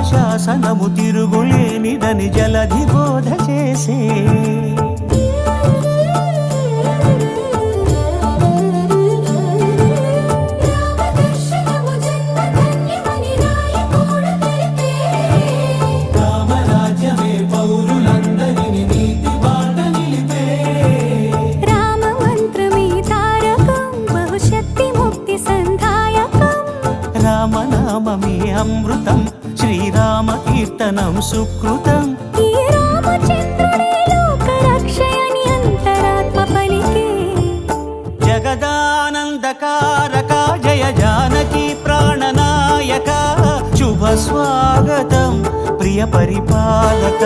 శాసనము తిరుగులేనిదని జలధి బోధ చేసే రామనామమే అమృతం శ్రీరామ కీర్తనం సుకృతం ఈ రామచంద్రుడే లోకరక్షయని అంతరాత్మ పలికే జగదానందకారక జయ జానకి ప్రాణనాయక శుభ స్వాగతం ప్రియ పరిపాలక